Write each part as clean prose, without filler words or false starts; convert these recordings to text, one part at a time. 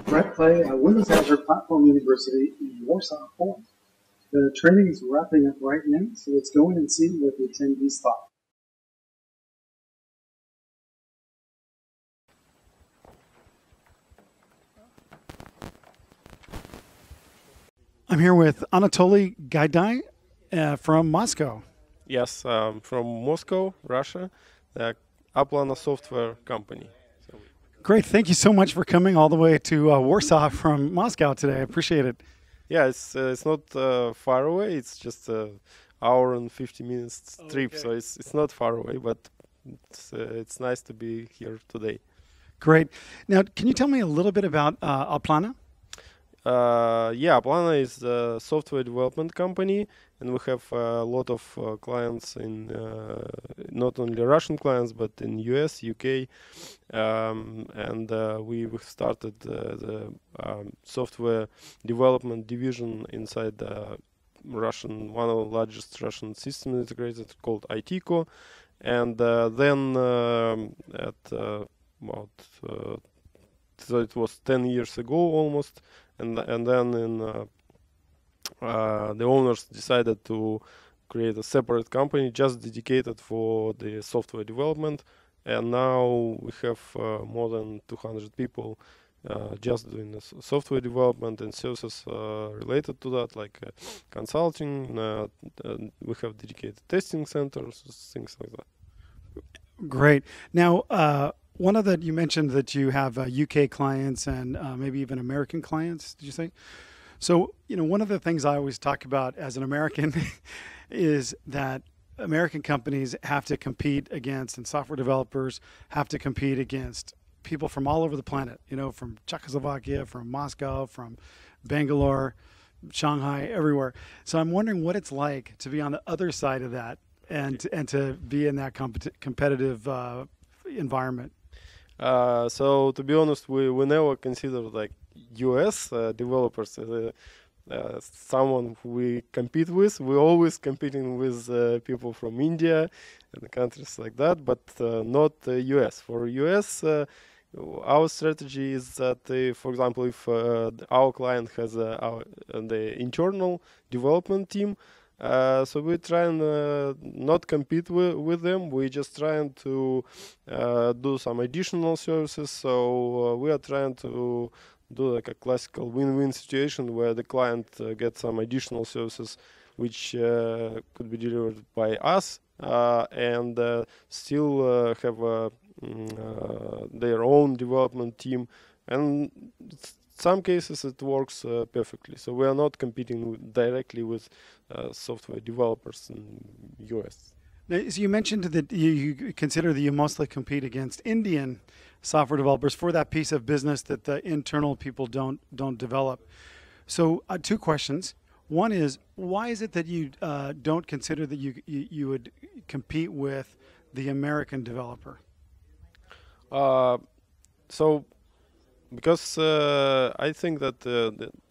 Brett Clay, Windows Azure Platform University in Warsaw, Poland. The training is wrapping up right now, so let's go in and see what the attendees thought. I'm here with Anatoly Gaidai from Moscow. Yes, from Moscow, Russia, the Aplana Software Company. Great, thank you so much for coming all the way to Warsaw from Moscow today. I appreciate it. Yeah, it's not far away. It's just an hour and 50 minutes trip, so it's not far away. But it's nice to be here today. Great. Now, can you tell me a little bit about Aplana? Yeah, Aplana is a software development company, and we have a lot of clients in not only Russian clients but in US, UK, and we started the software development division inside the one of the largest Russian system integrators called ITCO, and then so it was 10 years ago almost. And then the owners decided to create a separate company just dedicated for the software development. And now we have more than 200 people just doing the software development and services related to that, like consulting. We have dedicated testing centers, things like that. Great. Now, one of that you mentioned that you have UK clients and maybe even American clients, did you say? So, one of the things I always talk about as an American is that American companies have to compete against, and software developers have to compete against people from all over the planet, from Czechoslovakia, from Moscow, from Bangalore, Shanghai, everywhere. So I'm wondering what it's like to be on the other side of that and to be in that competitive environment. So to be honest, we never considered like US developers as someone who we compete with. We're always competing with people from India and countries like that, but not US. For US, our strategy is that, for example, if our client has the internal development team, so we try and not compete with them. We just trying to do some additional services. So we are trying to do like a classical win-win situation where the client gets some additional services which could be delivered by us and still have their own development team. And some cases it works perfectly. So we are not competing directly with software developers in US. Now, so you mentioned that you consider that you mostly compete against Indian software developers for that piece of business that the internal people don't develop. So two questions. One is, why is it that you don't consider that you would compete with the American developer? Because I think that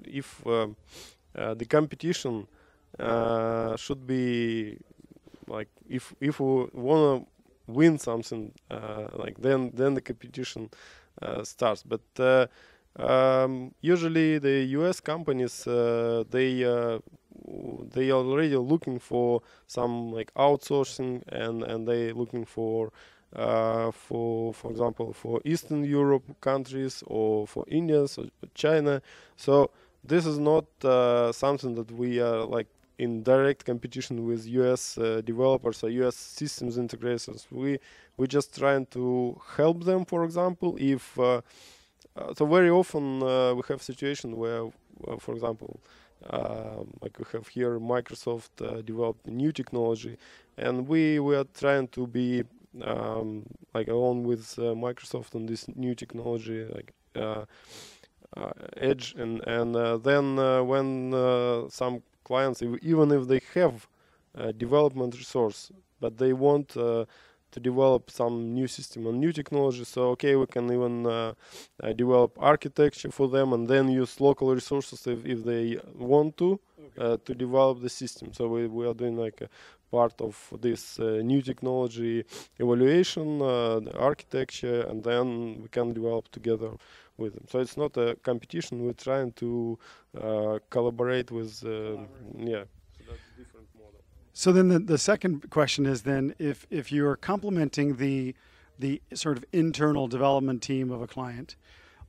if the competition should be like if we wanna win something, like then the competition starts. But usually the US companies they already looking for some like outsourcing and they looking for example, for Eastern Europe countries or for India, so China. So this is not something that we are like in direct competition with US developers or US systems integrators. We just trying to help them. For example, if so very often we have situation where, for example, like we have here Microsoft developed a new technology, and we are trying to be like along with Microsoft on this new technology, like Edge, and then when some clients, even if they have development resource, but they want to develop some new system and new technology, so okay, we can even develop architecture for them and then use local resources if they want to develop the system. So we are doing like a part of this new technology evaluation, the architecture, and then we can develop together with them. So it's not a competition. We're trying to collaborate with, yeah. So that's a different model. So then the second question is then if you're complementing the sort of internal development team of a client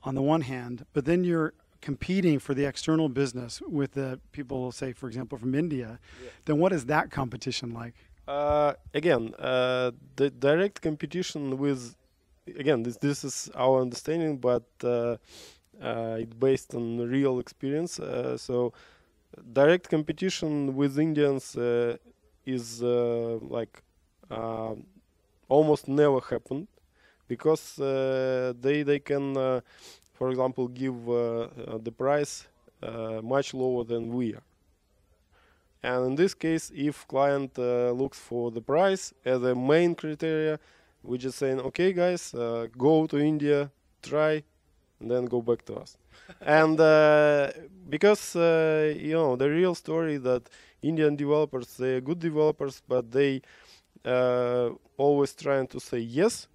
on the one hand, but then you're competing for the external business with the people, say, for example, from India, then what is that competition like? Again, the direct competition with, again, this is our understanding, but it's based on real experience. So direct competition with Indians is like almost never happened, because they can, for example, give the price much lower than we are. And in this case, if client looks for the price as a main criteria, we're just saying, okay, guys, go to India, try, and then go back to us. And because you know, the real story that Indian developers, they're good developers, but they always trying to say yes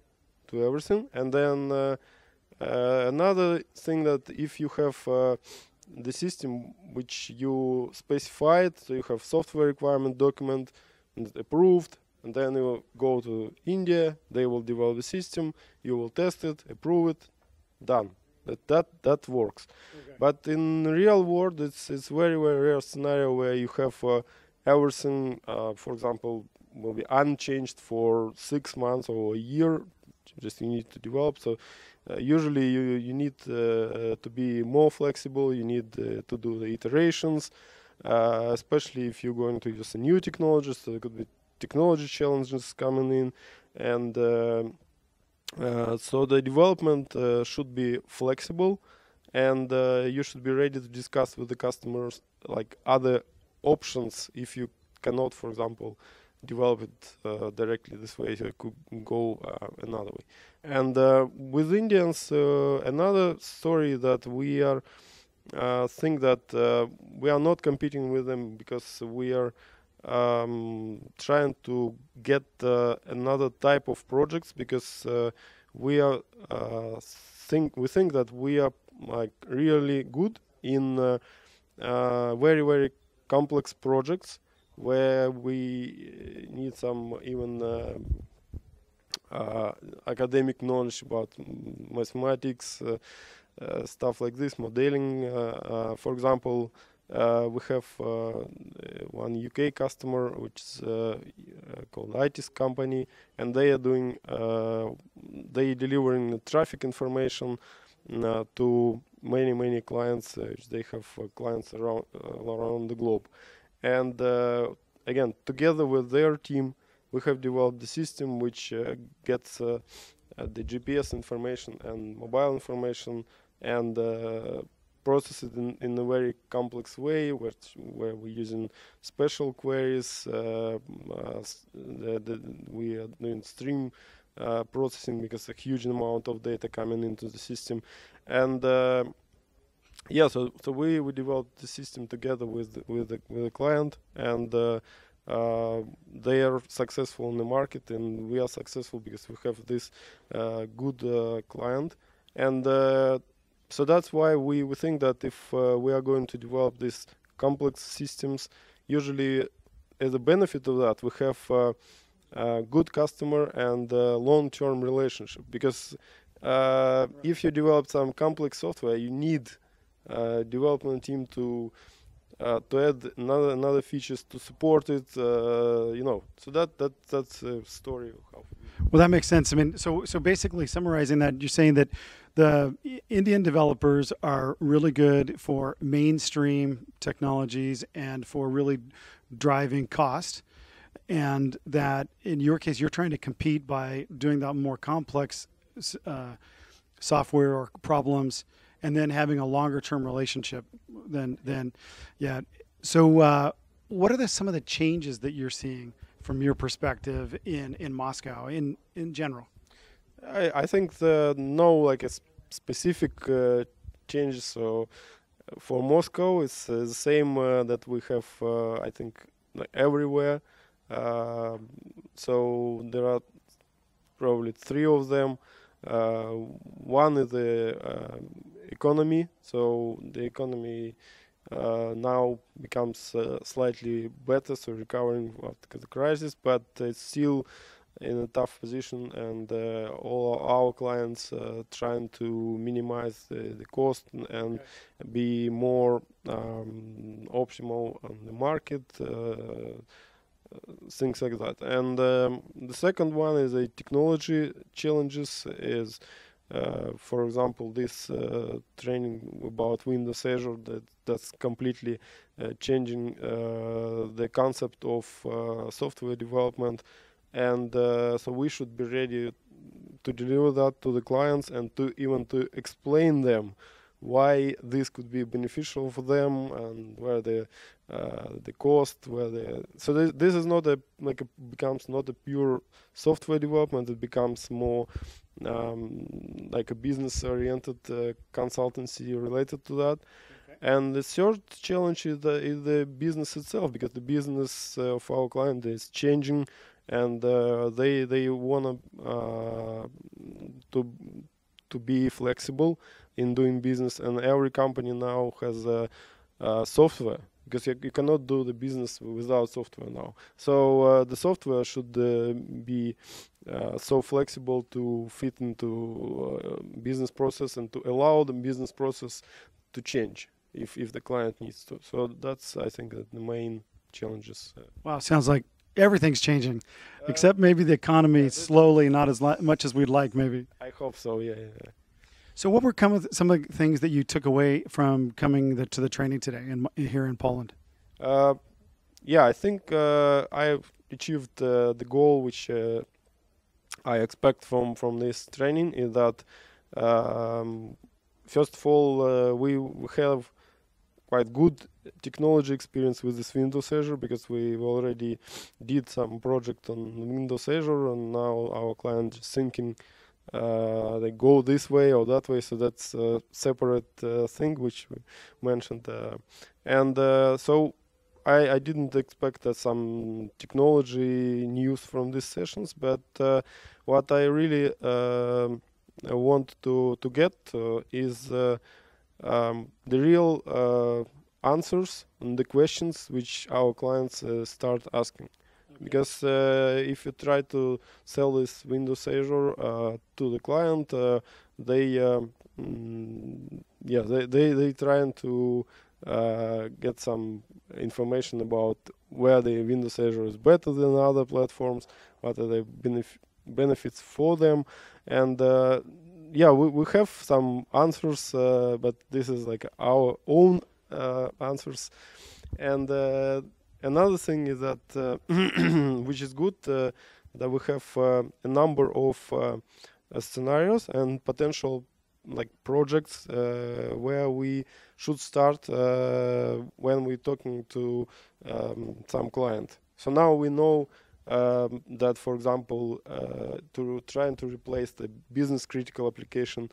to everything. And then another thing, that if you have the system which you specified, so you have software requirement document and approved, and then you go to India, they will develop the system, you will test it, approve it, done. That works. Okay. But in real world, it's very rare scenario where you have everything, for example, will be unchanged for 6 months or a year. Just you need to develop. So usually you need to be more flexible. You need to do the iterations, especially if you're going to use a new technology. So there could be technology challenges coming in, and so the development should be flexible, and you should be ready to discuss with the customers like other options if you cannot, for example, develop it directly this way. So it could go another way. And with Indians, another story that we are think that we are not competing with them, because we are trying to get another type of projects, because we are we think that we are like really good in very complex projects where we need some even academic knowledge about mathematics, stuff like this, modeling. For example, we have one UK customer, which is called ITIS company, and they are doing they delivering traffic information to many clients. They have clients around the globe, and again, together with their team, we have developed the system which gets the GPS information and mobile information, and process it in a very complex way, where we're using special queries. We are doing stream processing, because a huge amount of data coming into the system, and yeah, so we developed the system together with the client, and they are successful in the market, and we are successful because we have this good client, and so that's why we think that if we are going to develop these complex systems, usually as a benefit of that, we have a good customer and long-term relationship. Because if you develop some complex software, you need development team to add another features to support it. You know, so that's a story of how. Well, that makes sense. I mean, so basically summarizing that, you're saying that the Indian developers are really good for mainstream technologies and for really driving cost, and that in your case, you're trying to compete by doing the more complex software or problems, and then having a longer term relationship than yeah. So what are some of the changes that you're seeing from your perspective in Moscow in general? I think no like a specific changes. So for Moscow, it's the same that we have. I think like everywhere. So there are probably 3 of them. One is the economy. So the economy now becomes slightly better, so recovering after the crisis, but it's still in a tough position, and all our clients trying to minimize the cost and be more optimal on the market, things like that. And the second one is the technology challenges. Is for example, this training about Windows Azure that's completely changing the concept of software development, and so we should be ready to deliver that to the clients and to even to explain them why this could be beneficial for them and where the cost, where the so this is not a becomes not a pure software development. It becomes more like a business-oriented consultancy related to that. Okay. And the third challenge is the business itself, because the business of our client is changing, and they wanna to be flexible in doing business, and every company now has software, because you cannot do the business without software now. So the software should be so flexible to fit into business process and to allow the business process to change if the client needs to. So that's, I think, the main challenges. Wow, sounds like everything's changing, except maybe the economy slowly, not as much as we'd like, maybe. I hope so, yeah. So what were some of the things that you took away from coming to the training today here in Poland? Yeah, I think I achieved the goal which I expect from this training, is that first of all we have quite good technology experience with this Windows Azure, because we already did some project on Windows Azure, and now our client is thinking they go this way or that way, so that's a separate thing which we mentioned. And so I didn't expect some technology news from these sessions, but what I really want to get is the real answers on the questions which our clients start asking. Because if you try to sell this Windows Azure to the client, they trying to get some information about where the Windows Azure is better than other platforms, what are the benefits for them, and we have some answers, but this is like our own answers. And another thing is that which is good, that we have a number of scenarios and potential projects where we should start when we're talking to some client. So now we know that, for example, to trying to replace the business critical application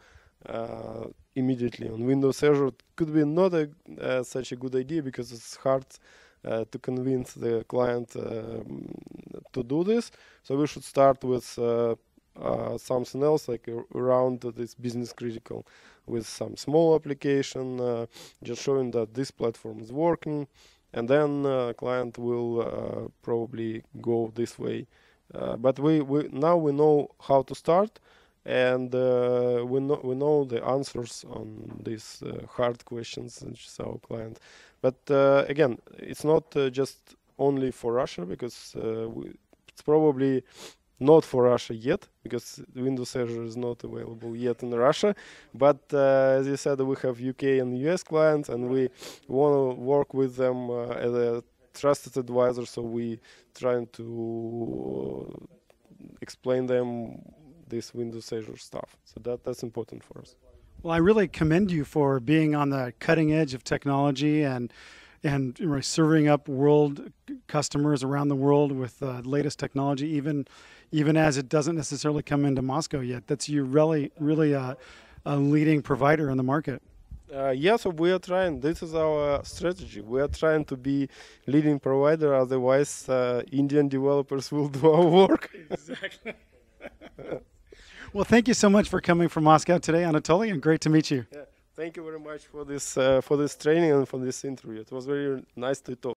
immediately on Windows Azure could be not such a good idea, because it's hard to convince the client to do this. So we should start with something else, like around this business critical, with some small application, just showing that this platform is working, and then client will probably go this way. But we now we know how to start, and we know the answers on these hard questions, which is our client. But again, it's not just only for Russia, because it's probably not for Russia yet, because Windows Azure is not available yet in Russia. But as you said, we have UK and US clients, and we want to work with them as a trusted advisor. So we trying to explain them this Windows Azure stuff. So that's important for us. Well, I really commend you for being on the cutting edge of technology and serving up world customers around the world with the latest technology, even as it doesn't necessarily come into Moscow yet. That's you really a leading provider in the market. So we are trying. This is our strategy. We are trying to be leading provider. Otherwise, Indian developers will do our work. Exactly. Well, thank you so much for coming from Moscow today, Anatoly, and great to meet you. Yeah. Thank you very much for this training and for this interview. It was very nice to talk.